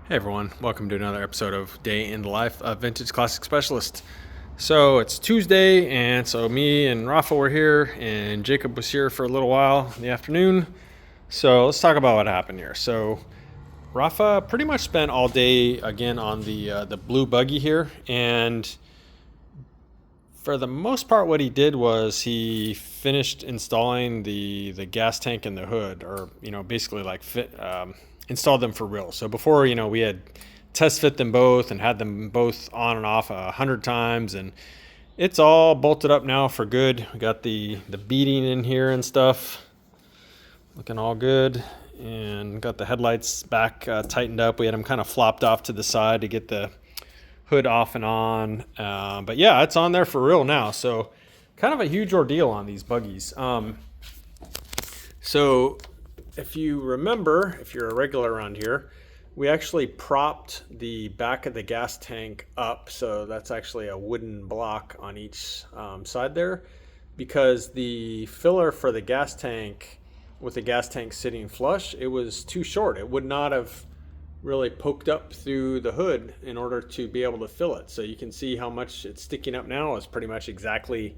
Hey everyone, welcome to another episode of Day in the Life of Vintage Classic Specialist. So it's Tuesday, and so me and Rafa were here, and Jacob was here for a little while in the afternoon. So let's talk about what happened here. So Rafa pretty much spent all day again on the blue buggy here, and for the most part, what he did was he finished installing the gas tank and the hood, or basically like installed them for real. So before we had test fit them both and had them both on and off 100 times, and it's all bolted up now for good. We got the beading in here and stuff, looking all good, and got the headlights back tightened up. We had them kind of flopped off to the side to get the hood off and on, but yeah, it's on there for real now. So kind of a huge ordeal on these buggies. So if you remember, if you're a regular around here, we actually propped the back of the gas tank up, so that's actually a wooden block on each side there, because the filler for the gas tank, with the gas tank sitting flush, it was too short. It would not have really poked up through the hood in order to be able to fill it. So you can see how much it's sticking up now is pretty much exactly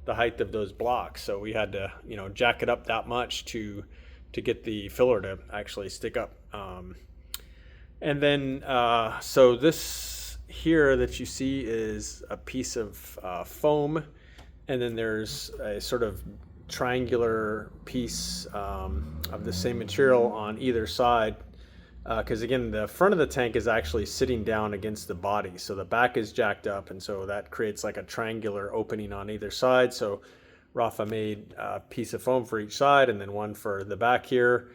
the height of those blocks. So we had to, jack it up that much to get the filler to actually stick up. And then, so this here that you see is a piece of foam, and then there's a sort of triangular piece of the same material on either side, because again, the front of the tank is actually sitting down against the body, so the back is jacked up, and so that creates like a triangular opening on either side. So Rafa made a piece of foam for each side and then one for the back here,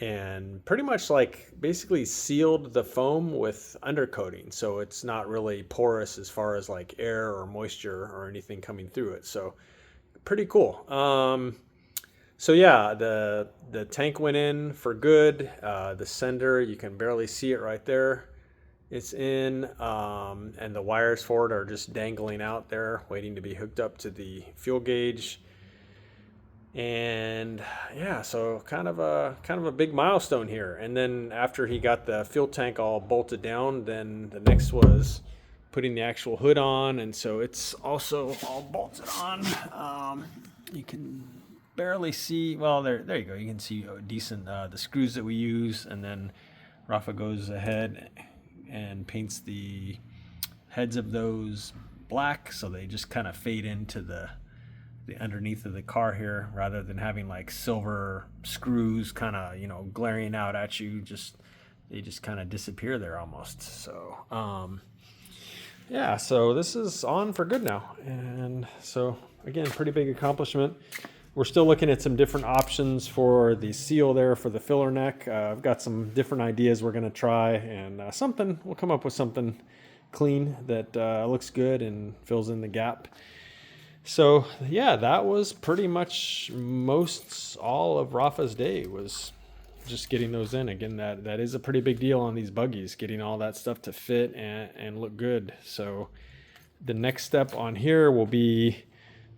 and pretty much like basically sealed the foam with undercoating, so it's not really porous as far as like air or moisture or anything coming through it. So pretty cool. So yeah, the tank went in for good. The sender, you can barely see it right there. It's in, and the wires for it are just dangling out there, waiting to be hooked up to the fuel gauge. And yeah, so kind of a big milestone here. And then after he got the fuel tank all bolted down, then the next was putting the actual hood on, and so it's also all bolted on. You can barely see, well, there you go, you can see decent the screws that we use. And then Rafa goes ahead and paints the heads of those black, so they just kind of fade into the underneath of the car here, rather than having like silver screws kind of glaring out at you. They just kind of disappear there almost. So yeah, so this is on for good now, and so again, pretty big accomplishment. We're still looking at some different options for the seal there for the filler neck. I've got some different ideas we're going to try, and we'll come up with something clean that looks good and fills in the gap. So yeah, that was pretty much most all of Rafa's day, was just getting those in. Again, that is a pretty big deal on these buggies, getting all that stuff to fit and look good. So the next step on here will be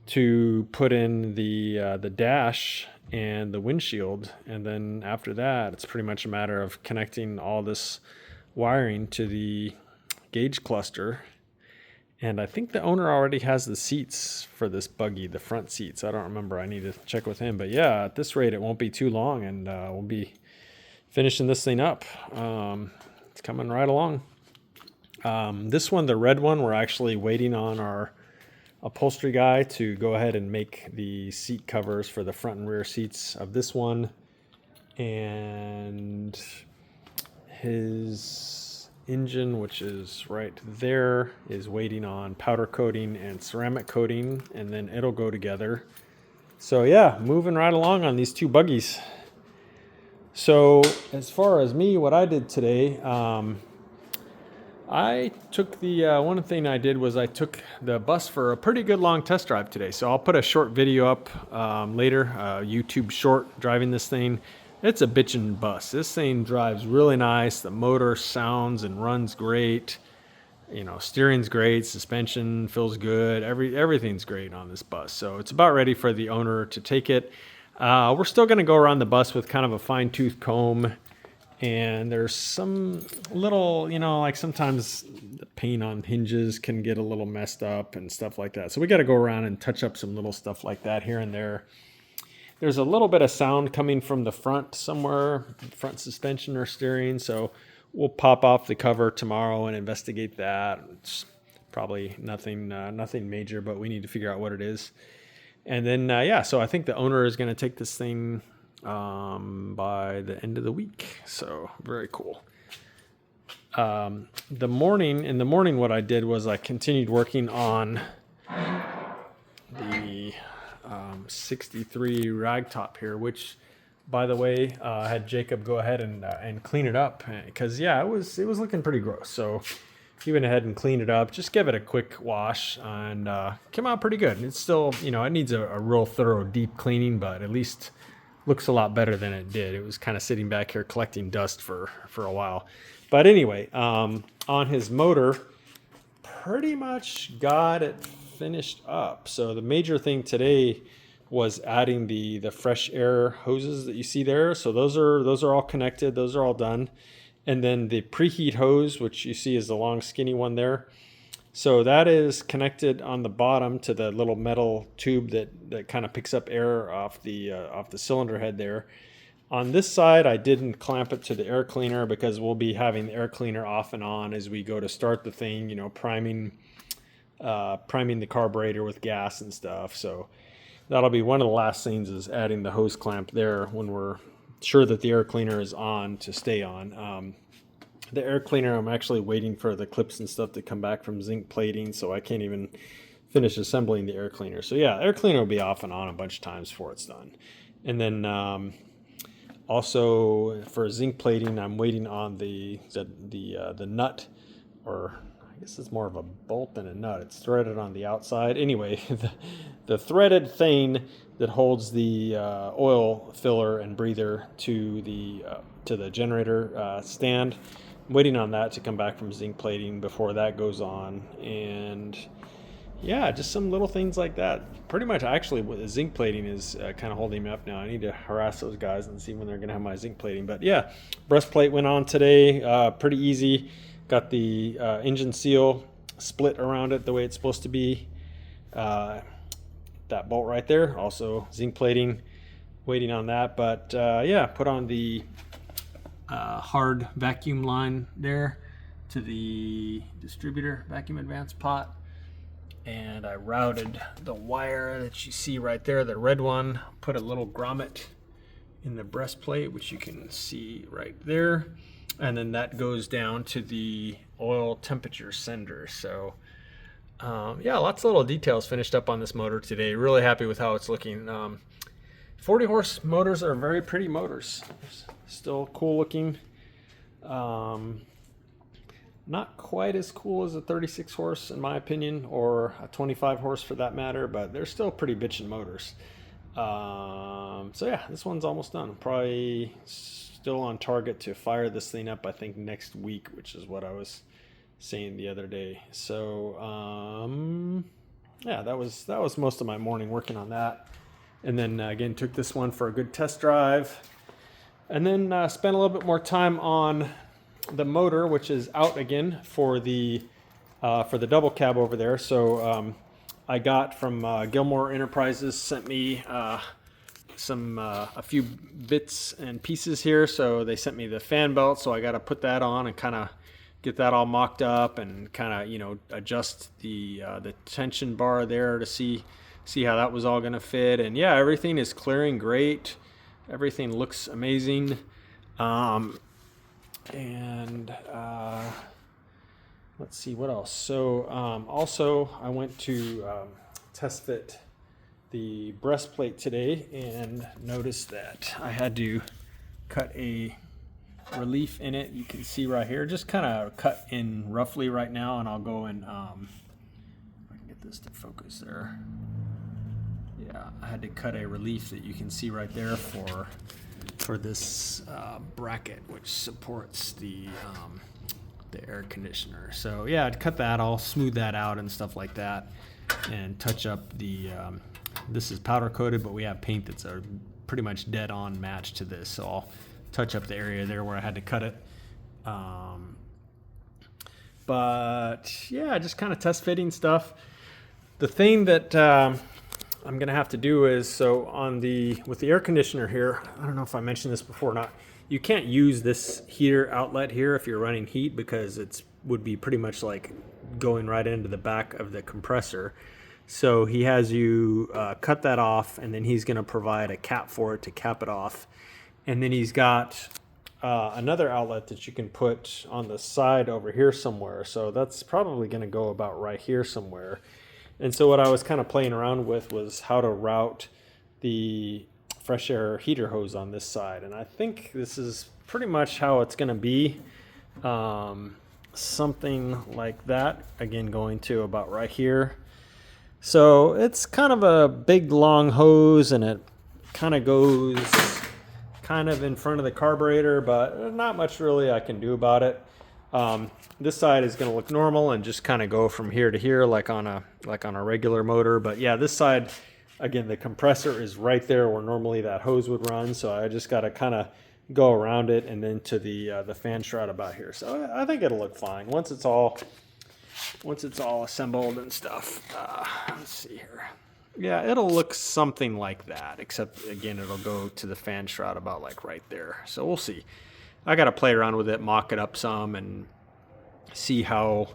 to put in the dash and the windshield, and then after that, it's pretty much a matter of connecting all this wiring to the gauge cluster. And I think the owner already has the seats for this buggy, the front seats. I don't remember. I need to check with him. But yeah, at this rate, it won't be too long, and we'll be finishing this thing up. It's coming right along. This one, the red one, we're actually waiting on our upholstery guy to go ahead and make the seat covers for the front and rear seats of this one. And his engine, which is right there, is waiting on powder coating and ceramic coating, and then it'll go together. So yeah, moving right along on these two buggies. So as far as me, what I did today, I took one thing I did was I took the bus for a pretty good long test drive today. So I'll put a short video up later, YouTube short, driving this thing. It's a bitchin' bus. This thing drives really nice. The motor sounds and runs great. Steering's great. Suspension feels good. Everything's great on this bus. So it's about ready for the owner to take it. We're still going to go around the bus with kind of a fine-tooth comb And there's some little, you know, like sometimes the paint on hinges can get a little messed up and stuff like that. So we got to go around and touch up some little stuff like that here and there. There's a little bit of sound coming from the front somewhere, front suspension or steering. So we'll pop off the cover tomorrow and investigate that. It's probably nothing major, but we need to figure out what it is. And then, yeah, so I think the owner is going to take this thing by the end of the week. So very cool. In the morning, what I did was I continued working on the 63 ragtop here, which, by the way, I had Jacob go ahead and clean it up because, yeah, it was looking pretty gross. So he went ahead and cleaned it up, just give it a quick wash, and came out pretty good. It's still, you know, it needs a real thorough deep cleaning, but at least looks a lot better than it did. It was kind of sitting back here collecting dust for a while. But anyway, on his motor, pretty much got it finished up. So the major thing today was adding the fresh air hoses that you see there. So those are all connected. Those are all done. And then the preheat hose, which you see is the long skinny one there. So that is connected on the bottom to the little metal tube that kind of picks up air off the cylinder head there. On this side, I didn't clamp it to the air cleaner because we'll be having the air cleaner off and on as we go to start the thing, you know, priming the carburetor with gas and stuff. So that'll be one of the last things, is adding the hose clamp there when we're sure that the air cleaner is on to stay on. The air cleaner, I'm actually waiting for the clips and stuff to come back from zinc plating, so I can't even finish assembling the air cleaner. So yeah, air cleaner will be off and on a bunch of times before it's done. And then also for zinc plating, I'm waiting on the nut, or I guess it's more of a bolt than a nut. It's threaded on the outside. Anyway, the threaded thing that holds the oil filler and breather to the generator stand. I'm waiting on that to come back from zinc plating before that goes on. And yeah, just some little things like that. Pretty much, actually, the zinc plating is kind of holding me up now. I need to harass those guys and see when they're going to have my zinc plating. But yeah, breastplate went on today. Pretty easy. Got the engine seal split around it the way it's supposed to be. That bolt right there, also zinc plating, waiting on that. But yeah, put on the hard vacuum line there to the distributor vacuum advance pot, and I routed the wire that you see right there, the red one. Put a little grommet in the breastplate, which you can see right there, and then that goes down to the oil temperature sender. So yeah, lots of little details finished up on this motor today. Really happy with how it's looking. 40 horse motors are very pretty motors. Still cool looking. Not quite as cool as a 36 horse in my opinion, or a 25 horse for that matter, but they're still pretty bitchin' motors. So yeah, this one's almost done. Probably still on target to fire this thing up, I think, next week, which is what I was saying the other day. So yeah, that was most of my morning working on that. And then again, took this one for a good test drive, and then spent a little bit more time on the motor, which is out again for the double cab over there. So I got from Gilmore Enterprises, sent me a few bits and pieces here. So they sent me the fan belt, so I got to put that on and kind of get that all mocked up and kind of, you know, adjust the tension bar there to see how that was all going to fit. And yeah, everything is clearing great. Everything looks amazing. And let's see what else. So also I went to test fit the breastplate today and noticed that I had to cut a relief in it. You can see right here, just kind of cut in roughly right now, and I'll go and if I can get this to focus there. Yeah, I had to cut a relief that you can see right there for this bracket, which supports the air conditioner. So yeah, I'd cut that. I'll smooth that out and stuff like that, and touch up the. This is powder coated, but we have paint that's a pretty much dead on match to this. So I'll touch up the area there where I had to cut it. But yeah, just kind of test fitting stuff. The thing that I'm gonna have to do is, so with the air conditioner here, I don't know if I mentioned this before or not, you can't use this heater outlet here if you're running heat, because it would be pretty much like going right into the back of the compressor. So he has you cut that off, and then he's gonna provide a cap for it to cap it off. And then he's got another outlet that you can put on the side over here somewhere. So that's probably gonna go about right here somewhere. And so what I was kind of playing around with was how to route the fresh air heater hose on this side. And I think this is pretty much how it's going to be. Something like that. Again, going to about right here. So it's kind of a big long hose, and it kind of goes kind of in front of the carburetor, but not much really I can do about it. This side is going to look normal and just kind of go from here to here like on a regular motor. But yeah, this side, again, the compressor is right there where normally that hose would run. So I just got to kind of go around it and then to the fan shroud about here. So I think it'll look fine once it's all assembled and stuff. Let's see here. Yeah, it'll look something like that, except again, it'll go to the fan shroud about like right there. So we'll see. I got to play around with it, mock it up some, and see how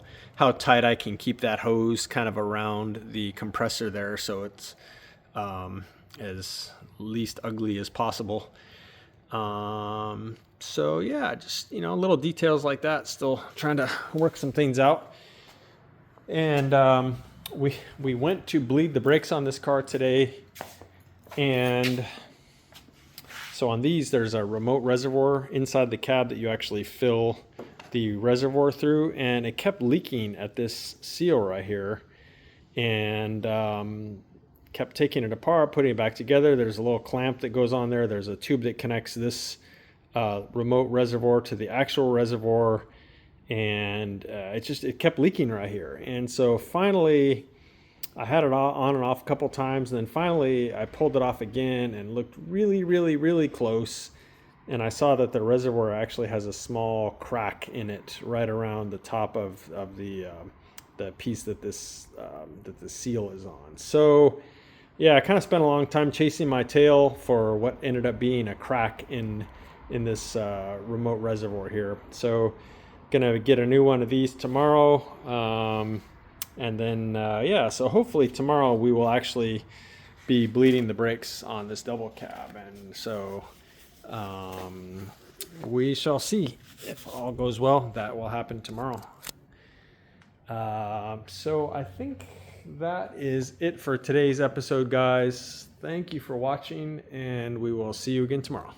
tight I can keep that hose kind of around the compressor there, so it's as least ugly as possible. So yeah, just little details like that. Still trying to work some things out. And we went to bleed the brakes on this car today, and so on these, there's a remote reservoir inside the cab that you actually fill the reservoir through, and it kept leaking at this seal right here, and kept taking it apart, putting it back together. There's a little clamp that goes on there. There's a tube that connects this remote reservoir to the actual reservoir, and it kept leaking right here. And so finally, I had it on and off a couple times, and then finally I pulled it off again and looked really, really, really close, and I saw that the reservoir actually has a small crack in it right around the top of the piece that the seal is on. So yeah, I kind of spent a long time chasing my tail for what ended up being a crack in this remote reservoir here. So gonna get a new one of these tomorrow. And then, yeah, so hopefully tomorrow we will actually be bleeding the brakes on this double cab. And so we shall see if all goes well. That will happen tomorrow. So I think that is it for today's episode, guys. Thank you for watching, and we will see you again tomorrow.